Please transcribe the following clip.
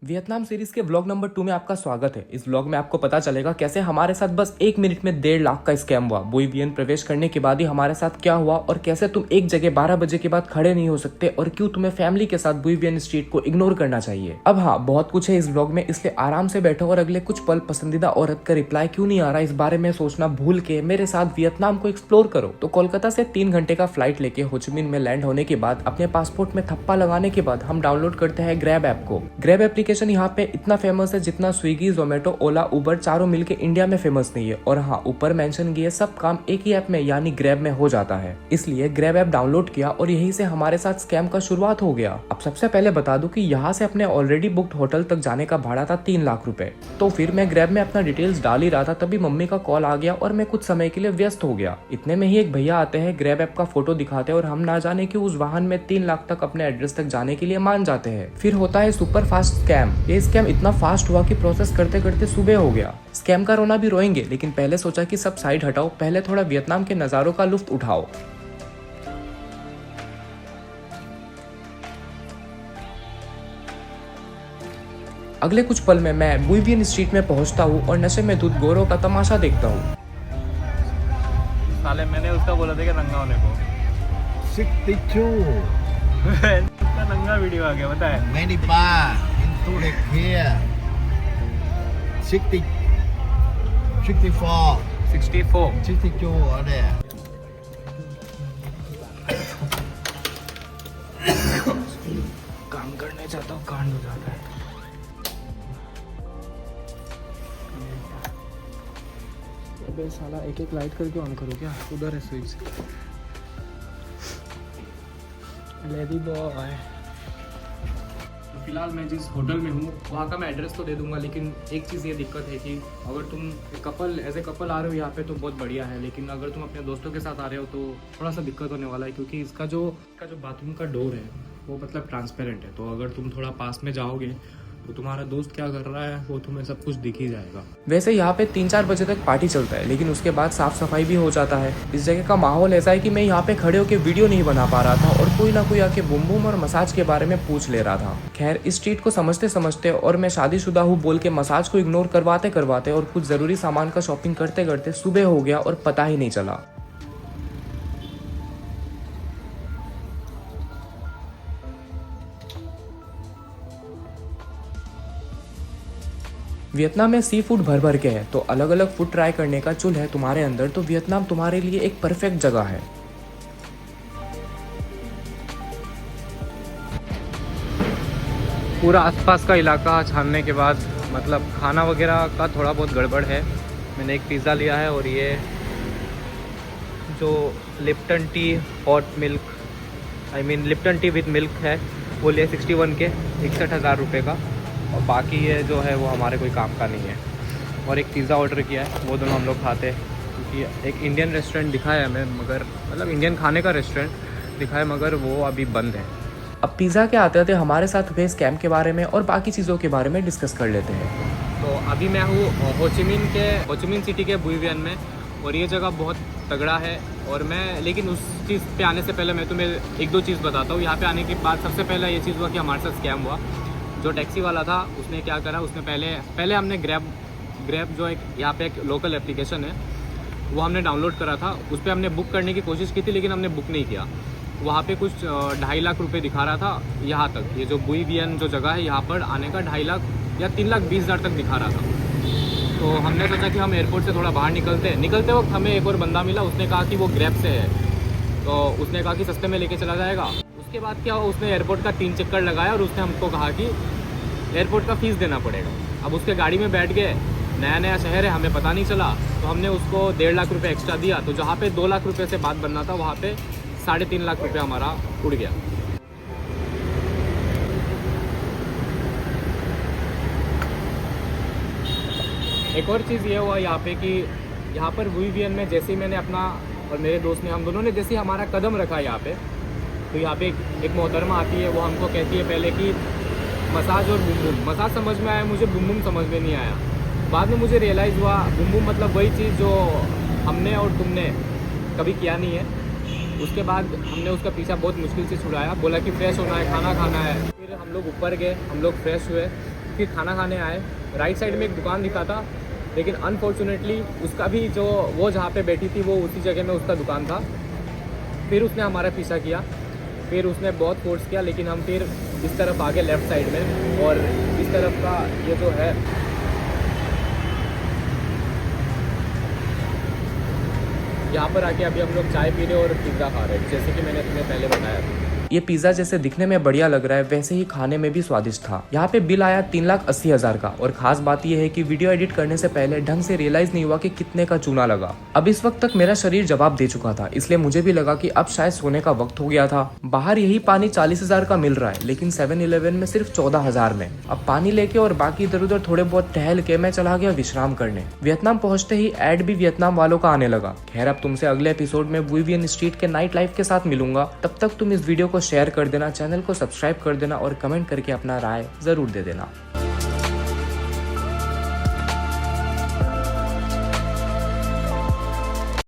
Vietnam series के vlog number 2 में आपका स्वागत है। इस व्लॉग में आपको पता चलेगा कैसे हमारे साथ बस 1 मिनट में 1.5 लाख का स्कैम हुआ। बुई वियन प्रवेश करने के बाद ही हमारे साथ क्या हुआ और कैसे तुम एक जगह 12 बजे के बाद खड़े नहीं हो सकते और क्यों तुम्हें फैमिली के साथ बुई वियन स्ट्रीट को इग्नोर करना चाहिए। अब हाँ, बहुत कुछ है इस व्लॉग में, इसलिए आराम से बैठो और अगले कुछ पल पसंदीदा औरत का रिप्लाई क्यों नहीं आ रहा इस बारे में सोचना भूल के मेरे साथ वियतनाम को एक्सप्लोर करो। तो कोलकाता से 3 घंटे का फ्लाइट लेके होचिमिन में लैंड होने के बाद अपने पासपोर्ट में थप्पा लगाने के बाद हम डाउनलोड करते हैं ग्रैब ऐप को। ग्रैब एप्लीकेशन यहाँ पे इतना फेमस है जितना स्विगी, जोमेटो, ओला, उबर चारों मिलके इंडिया में फेमस नहीं है। और हाँ, ऊपर मेंशन किए सब काम एक ही ऐप में यानी ग्रैब में हो जाता है। इसलिए ग्रैब ऐप डाउनलोड किया और यहीं से हमारे साथ स्कैम का शुरुआत हो गया। अब सबसे पहले बता दूं कि यहाँ से अपने ऑलरेडी बुक्ड होटल तक जाने का भाड़ा था 3 लाख रुपए। तो फिर मैं ग्रैब में अपना डिटेल्स डाल ही रहा था, तभी मम्मी का कॉल आ गया और मैं कुछ समय के लिए व्यस्त हो गया। इतने में ही एक भैया आते हैं, ग्रैब ऐप का फोटो दिखाते हैं और हम ना जाने कि उस वाहन में 3 लाख तक अपने एड्रेस तक जाने के लिए मान जाते हैं। फिर होता है सुपर फास्ट स्कैम। ये स्कैम इतना फास्ट हुआ कि प्रोसेस करते करते सुबह हो गया। स्कैम का रोना भी रोएंगे, लेकिन पहले सोचा कि सब साइड हटाओ, पहले थोड़ा वियतनाम के नजारों का लुत्फ उठाओ। अगले कुछ पल में मैं बुई वियन स्ट्रीट में पहुंचता हूं और नशे में धुत गोरों का तमाशा देखता हूं। साले मैंने उसका बोला था कि नंगा होने को 62 उसका नंगा वीडियो आ गया, बताए 95 into the here 60 64 64 62 ở đây काम करने जाता हूँ कांड हो जाता है। अबे साला एक एक लाइट करके ऑन करो क्या? उधर है स्विच। Lady boy. फिलहाल मैं जिस होटल में हूँ वहाँ का मैं एड्रेस तो दे दूंगा, लेकिन एक चीज़ ये दिक्कत है कि अगर तुम कपल एज ए कपल आ रहे हो यहाँ पे तो बहुत बढ़िया है, लेकिन अगर तुम अपने दोस्तों के साथ आ रहे हो तो थोड़ा सा दिक्कत होने वाला है, क्योंकि इसका जो बाथरूम का डोर है वो मतलब ट्रांसपेरेंट है। तो अगर तुम थोड़ा पास में जाओगे तो तुम्हारा दोस्त क्या कर रहा है वो तुम्हें सब कुछ दिख ही जाएगा। वैसे यहाँ पे 3-4 बजे तक पार्टी चलता है, लेकिन उसके बाद साफ सफाई भी हो जाता है। इस जगह का माहौल ऐसा है कि मैं यहाँ पे खड़े होकर वीडियो नहीं बना पा रहा था और कोई ना कोई आके बूम बूम और मसाज के बारे में पूछ ले रहा था। खैर, इस स्ट्रीट को समझते समझते और मैं शादीशुदा हूँ बोल के मसाज को इग्नोर करवाते करवाते और कुछ जरूरी सामान का शॉपिंग करते करते सुबह हो गया और पता ही नहीं चला। वियतनाम में सी फूड भर भर के है, तो अलग अलग फूड ट्राई करने का चुल है तुम्हारे अंदर तो वियतनाम तुम्हारे लिए एक परफेक्ट जगह है। पूरा आसपास का इलाका छानने के बाद मतलब खाना वगैरह का थोड़ा बहुत गड़बड़ है। मैंने एक पिज़्ज़ा लिया है और ये जो Lipton T hot milk Lipton T with milk है वो लिया 61 के 61,000 रुपये का, और बाकी ये जो है वो हमारे कोई काम का नहीं है। और एक पिज़्ज़ा ऑर्डर किया है, वो दोनों हम लोग खाते हैं, क्योंकि एक इंडियन रेस्टोरेंट दिखा है हमें, मगर मतलब इंडियन खाने का रेस्टोरेंट दिखा है मगर वो अभी बंद है। अब पिज़्ज़ा के आते आते हमारे साथ हुए स्कैम के बारे में और बाकी चीज़ों के बारे में डिस्कस कर लेते हैं। तो अभी मैं हूँ होचिमिन सिटी के बुई वियन में, और ये जगह बहुत तगड़ा है। और मैं लेकिन उस चीज़ पे आने से पहले मैं तुम्हें 1-2 चीज़ बताता हूँ। यहाँ पे आने के बाद सबसे पहले ये चीज़ हुआ कि हमारे साथ स्कैम हुआ। जो टैक्सी वाला था उसने क्या करा, उसने पहले हमने ग्रैब जो एक यहाँ पे एक लोकल एप्लीकेशन है वो हमने डाउनलोड करा था। उस पर हमने बुक करने की कोशिश की थी, लेकिन हमने बुक नहीं किया। वहाँ पे कुछ 2.5 लाख रुपए दिखा रहा था यहाँ तक। ये जो बुई वियन जो जगह है यहाँ पर आने का 2.5 लाख या 3,20,000 तक दिखा रहा था। तो हमने सोचा कि हम एयरपोर्ट से थोड़ा बाहर निकलते वक्त हमें एक और बंदा मिला। उसने कहा कि वो ग्रैब से है, तो उसने कहा कि सस्ते में लेके चला जाएगा। उसके बाद क्या हुआ, उसने एयरपोर्ट का 3 चक्कर लगाया और उसने हमको कहा कि एयरपोर्ट का फ़ीस देना पड़ेगा। अब उसके गाड़ी में बैठ गए, नया शहर है, हमें पता नहीं चला, तो हमने उसको 1.5 लाख रुपये एक्स्ट्रा दिया। तो जहाँ पे 2 लाख रुपये से बात बनना था वहाँ पे 3.5 लाख रुपये हमारा उड़ गया। एक और चीज़ ये हुआ यहाँ पे कि यहाँ पर बुई वियन में जैसे ही मैंने अपना और मेरे दोस्त ने हम दोनों ने जैसे ही हमारा कदम रखा यहाँ पे, तो यहाँ पे एक मोहतरमा आती है। वो हमको कहती है पहले कि मसाज और बुम बुम। मसाज समझ में आया मुझे, बुम बुम समझ में नहीं आया। बाद में मुझे रियलाइज़ हुआ बुम बुम मतलब वही चीज़ जो हमने और तुमने कभी किया नहीं है। उसके बाद हमने उसका पीछा बहुत मुश्किल से छुड़ाया, बोला कि फ्रेश होना है, खाना खाना है। फिर हम लोग ऊपर गए, हम लोग फ्रेश हुए, फिर खाना खाने आए। राइट साइड में एक दुकान दिखा था, लेकिन अनफॉर्चुनेटली उसका भी जो वो जहाँ पे बैठी थी वो उसी जगह में उसका दुकान था। फिर उसने हमारा पीछा किया, फिर उसने बहुत फोर्स किया, लेकिन हम फिर इस तरफ आगे लेफ़्ट साइड में, और इस तरफ का ये जो है यहाँ पर आके अभी हम लोग चाय पी रहे और पिज़्ज़ा खा रहे हैं, जैसे कि मैंने तुम्हें पहले बताया था। ये पिज्जा जैसे दिखने में बढ़िया लग रहा है वैसे ही खाने में भी स्वादिष्ट था। यहाँ पे बिल आया 3,80,000 का, और खास बात यह है कि वीडियो एडिट करने से पहले ढंग से रियलाइज नहीं हुआ कि कितने का चूना लगा। अब इस वक्त तक मेरा शरीर जवाब दे चुका था, इसलिए मुझे भी लगा कि अब शायद सोने का वक्त हो गया था। बाहर यही पानी 40,000 का मिल रहा है, लेकिन 7-Eleven में सिर्फ 14,000 में। अब पानी लेके और बाकी इधर उधर थोड़े बहुत टहल के मैं चला गया विश्राम करने। वियतनाम पहुंचते ही एड भी वियतनाम वालों का आने लगा। खैर, अब तुमसे अगले एपिसोड में बुई वियन स्ट्रीट के नाइट लाइफ के साथ मिलूंगा। तब तक तुम इस वीडियो को शेयर कर देना, चैनल को सब्सक्राइब कर देना और कमेंट करके अपना राय जरूर दे देना।